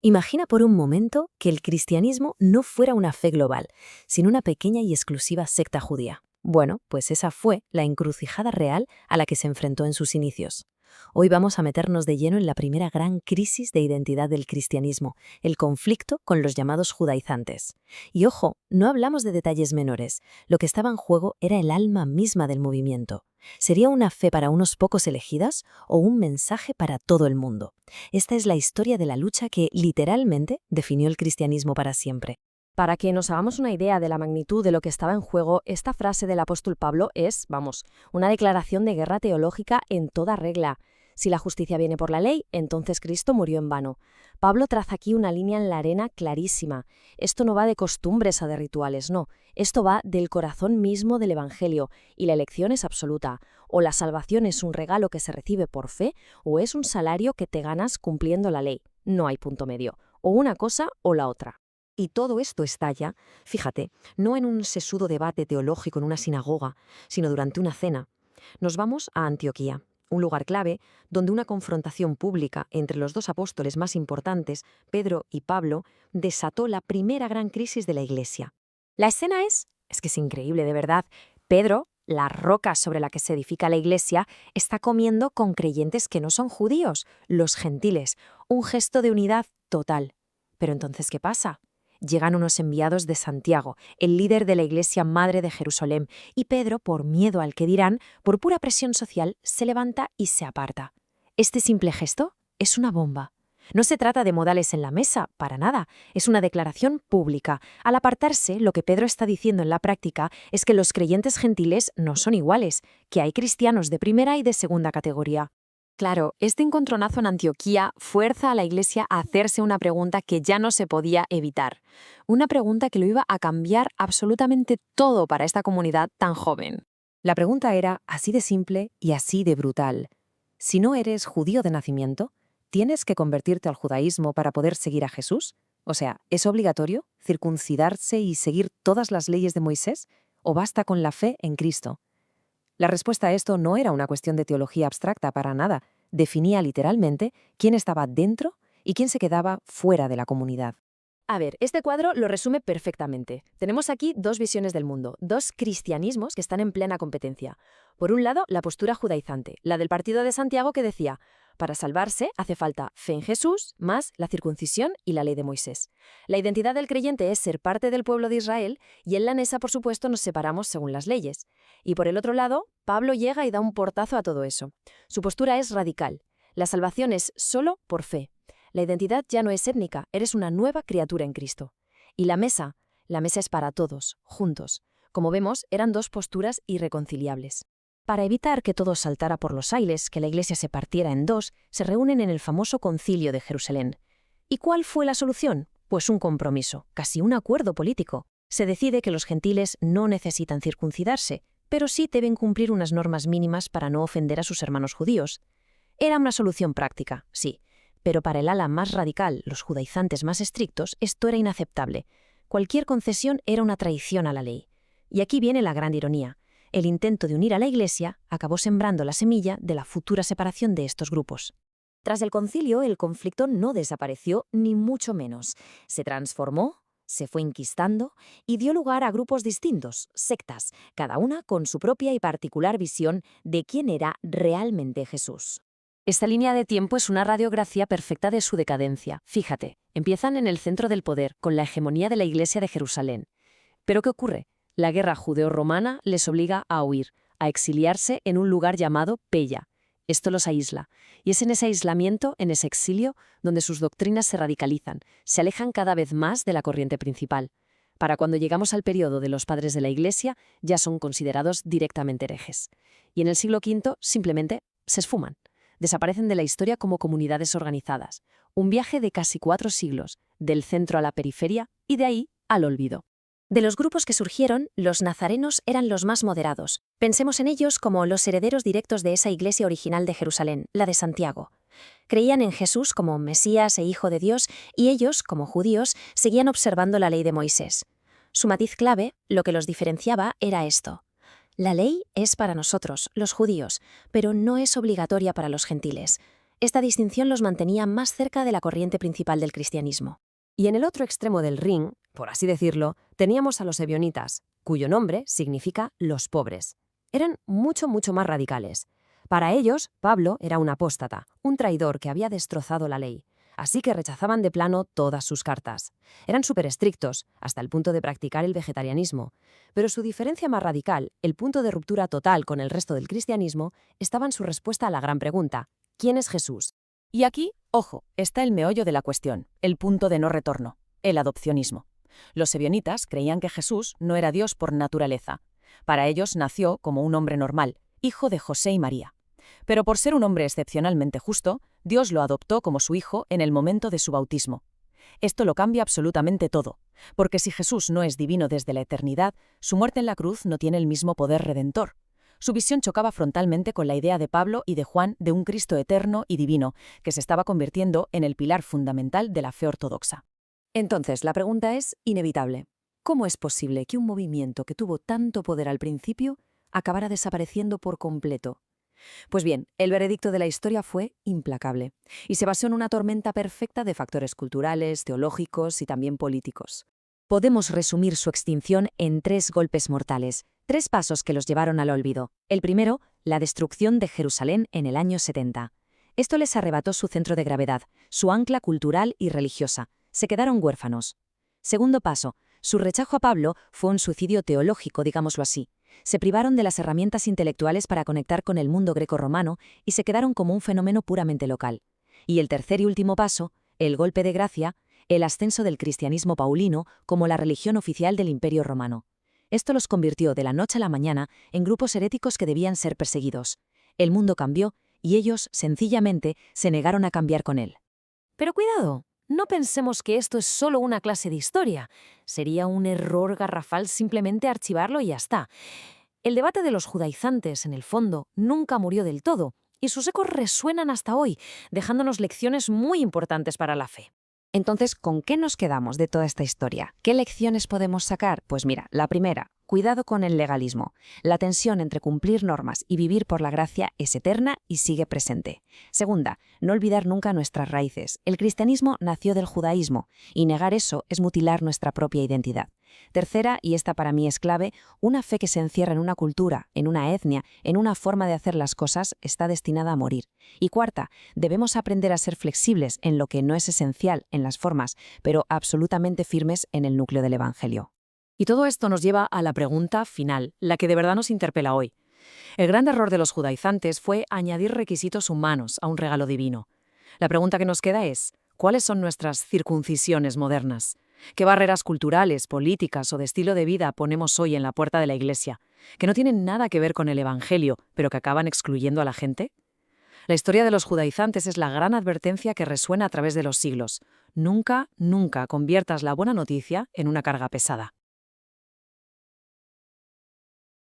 Imagina por un momento que el cristianismo no fuera una fe global, sino una pequeña y exclusiva secta judía. Bueno, pues esa fue la encrucijada real a la que se enfrentó en sus inicios. Hoy vamos a meternos de lleno en la primera gran crisis de identidad del cristianismo, el conflicto con los llamados judaizantes. Y ojo, no hablamos de detalles menores, lo que estaba en juego era el alma misma del movimiento. ¿Sería una fe para unos pocos elegidas o un mensaje para todo el mundo? Esta es la historia de la lucha que, literalmente, definió el cristianismo para siempre. Para que nos hagamos una idea de la magnitud de lo que estaba en juego, esta frase del apóstol Pablo es, una declaración de guerra teológica en toda regla. Si la justicia viene por la ley, entonces Cristo murió en vano. Pablo traza aquí una línea en la arena clarísima. Esto no va de costumbres o de rituales, no. Esto va del corazón mismo del Evangelio, y la elección es absoluta. O la salvación es un regalo que se recibe por fe, o es un salario que te ganas cumpliendo la ley. No hay punto medio. O una cosa o la otra. Y todo esto estalla, fíjate, no en un sesudo debate teológico en una sinagoga, sino durante una cena. Nos vamos a Antioquía, un lugar clave donde una confrontación pública entre los dos apóstoles más importantes, Pedro y Pablo, desató la primera gran crisis de la Iglesia. La escena es que es increíble, de verdad. Pedro, la roca sobre la que se edifica la iglesia, está comiendo con creyentes que no son judíos, los gentiles, un gesto de unidad total. Pero entonces, ¿qué pasa? Llegan unos enviados de Santiago, el líder de la iglesia madre de Jerusalén, y Pedro, por miedo al que dirán, por pura presión social, se levanta y se aparta. Este simple gesto es una bomba. No se trata de modales en la mesa, para nada. Es una declaración pública. Al apartarse, lo que Pedro está diciendo en la práctica es que los creyentes gentiles no son iguales, que hay cristianos de primera y de segunda categoría. Claro, este encontronazo en Antioquía fuerza a la Iglesia a hacerse una pregunta que ya no se podía evitar. Una pregunta que lo iba a cambiar absolutamente todo para esta comunidad tan joven. La pregunta era así de simple y así de brutal. Si no eres judío de nacimiento, ¿tienes que convertirte al judaísmo para poder seguir a Jesús? O sea, ¿es obligatorio circuncidarse y seguir todas las leyes de Moisés? ¿O basta con la fe en Cristo? La respuesta a esto no era una cuestión de teología abstracta para nada. Definía literalmente quién estaba dentro y quién se quedaba fuera de la comunidad. A ver, este cuadro lo resume perfectamente. Tenemos aquí dos visiones del mundo, dos cristianismos que están en plena competencia. Por un lado, la postura judaizante, la del partido de Santiago que decía, para salvarse hace falta fe en Jesús, más la circuncisión y la ley de Moisés. La identidad del creyente es ser parte del pueblo de Israel y en la Nesa, por supuesto, nos separamos según las leyes. Y por el otro lado, Pablo llega y da un portazo a todo eso. Su postura es radical. La salvación es solo por fe. La identidad ya no es étnica, eres una nueva criatura en Cristo. Y la mesa es para todos, juntos. Como vemos, eran dos posturas irreconciliables. Para evitar que todo saltara por los aires, que la iglesia se partiera en dos, se reúnen en el famoso concilio de Jerusalén. ¿Y cuál fue la solución? Pues un compromiso, casi un acuerdo político. Se decide que los gentiles no necesitan circuncidarse, pero sí deben cumplir unas normas mínimas para no ofender a sus hermanos judíos. Era una solución práctica, sí. Pero para el ala más radical, los judaizantes más estrictos, esto era inaceptable. Cualquier concesión era una traición a la ley. Y aquí viene la gran ironía. El intento de unir a la Iglesia acabó sembrando la semilla de la futura separación de estos grupos. Tras el concilio, el conflicto no desapareció, ni mucho menos. Se transformó, se fue enquistando y dio lugar a grupos distintos, sectas, cada una con su propia y particular visión de quién era realmente Jesús. Esta línea de tiempo es una radiografía perfecta de su decadencia. Fíjate, empiezan en el centro del poder, con la hegemonía de la Iglesia de Jerusalén. ¿Pero qué ocurre? La guerra judeo-romana les obliga a huir, a exiliarse en un lugar llamado Pella. Esto los aísla. Y es en ese aislamiento, en ese exilio, donde sus doctrinas se radicalizan, se alejan cada vez más de la corriente principal. Para cuando llegamos al periodo de los padres de la Iglesia, ya son considerados directamente herejes. Y en el siglo V, simplemente, se esfuman. Desaparecen de la historia como comunidades organizadas. Un viaje de casi 4 siglos, del centro a la periferia y de ahí al olvido. De los grupos que surgieron, los nazarenos eran los más moderados. Pensemos en ellos como los herederos directos de esa iglesia original de Jerusalén, la de Santiago. Creían en Jesús como Mesías e Hijo de Dios y ellos, como judíos, seguían observando la ley de Moisés. Su matiz clave, lo que los diferenciaba, era esto. La ley es para nosotros, los judíos, pero no es obligatoria para los gentiles. Esta distinción los mantenía más cerca de la corriente principal del cristianismo. Y en el otro extremo del ring, por así decirlo, teníamos a los ebionitas, cuyo nombre significa los pobres. Eran mucho más radicales. Para ellos, Pablo era un apóstata, un traidor que había destrozado la ley. Así que rechazaban de plano todas sus cartas. Eran súper estrictos, hasta el punto de practicar el vegetarianismo. Pero su diferencia más radical, el punto de ruptura total con el resto del cristianismo, estaba en su respuesta a la gran pregunta: ¿quién es Jesús? Y aquí, ojo, está el meollo de la cuestión, el punto de no retorno, el adopcionismo. Los ebionitas creían que Jesús no era Dios por naturaleza. Para ellos nació como un hombre normal, hijo de José y María. Pero por ser un hombre excepcionalmente justo, Dios lo adoptó como su hijo en el momento de su bautismo. Esto lo cambia absolutamente todo, porque si Jesús no es divino desde la eternidad, su muerte en la cruz no tiene el mismo poder redentor. Su visión chocaba frontalmente con la idea de Pablo y de Juan de un Cristo eterno y divino, que se estaba convirtiendo en el pilar fundamental de la fe ortodoxa. Entonces, la pregunta es inevitable. ¿Cómo es posible que un movimiento que tuvo tanto poder al principio acabara desapareciendo por completo? Pues bien, el veredicto de la historia fue implacable, y se basó en una tormenta perfecta de factores culturales, teológicos y también políticos. Podemos resumir su extinción en 3 golpes mortales, 3 pasos que los llevaron al olvido. El primero, la destrucción de Jerusalén en el año 70. Esto les arrebató su centro de gravedad, su ancla cultural y religiosa. Se quedaron huérfanos. Segundo paso, su rechazo a Pablo fue un suicidio teológico, digámoslo así. Se privaron de las herramientas intelectuales para conectar con el mundo grecorromano y se quedaron como un fenómeno puramente local. Y el tercer y último paso, el golpe de gracia, el ascenso del cristianismo paulino como la religión oficial del Imperio Romano. Esto los convirtió de la noche a la mañana en grupos heréticos que debían ser perseguidos. El mundo cambió y ellos, sencillamente, se negaron a cambiar con él. Pero cuidado, no pensemos que esto es solo una clase de historia. Sería un error garrafal simplemente archivarlo y ya está. El debate de los judaizantes, en el fondo, nunca murió del todo, y sus ecos resuenan hasta hoy, dejándonos lecciones muy importantes para la fe. Entonces, ¿con qué nos quedamos de toda esta historia? ¿Qué lecciones podemos sacar? Pues mira, la primera, cuidado con el legalismo. La tensión entre cumplir normas y vivir por la gracia es eterna y sigue presente. Segunda, no olvidar nunca nuestras raíces. El cristianismo nació del judaísmo, y negar eso es mutilar nuestra propia identidad. Tercera, y esta para mí es clave, una fe que se encierra en una cultura, en una etnia, en una forma de hacer las cosas, está destinada a morir. Y cuarta, debemos aprender a ser flexibles en lo que no es esencial, en las formas, pero absolutamente firmes en el núcleo del Evangelio. Y todo esto nos lleva a la pregunta final, la que de verdad nos interpela hoy. El gran error de los judaizantes fue añadir requisitos humanos a un regalo divino. La pregunta que nos queda es, ¿cuáles son nuestras circuncisiones modernas? ¿Qué barreras culturales, políticas o de estilo de vida ponemos hoy en la puerta de la Iglesia, que no tienen nada que ver con el Evangelio, pero que acaban excluyendo a la gente? La historia de los judaizantes es la gran advertencia que resuena a través de los siglos. Nunca, nunca conviertas la buena noticia en una carga pesada.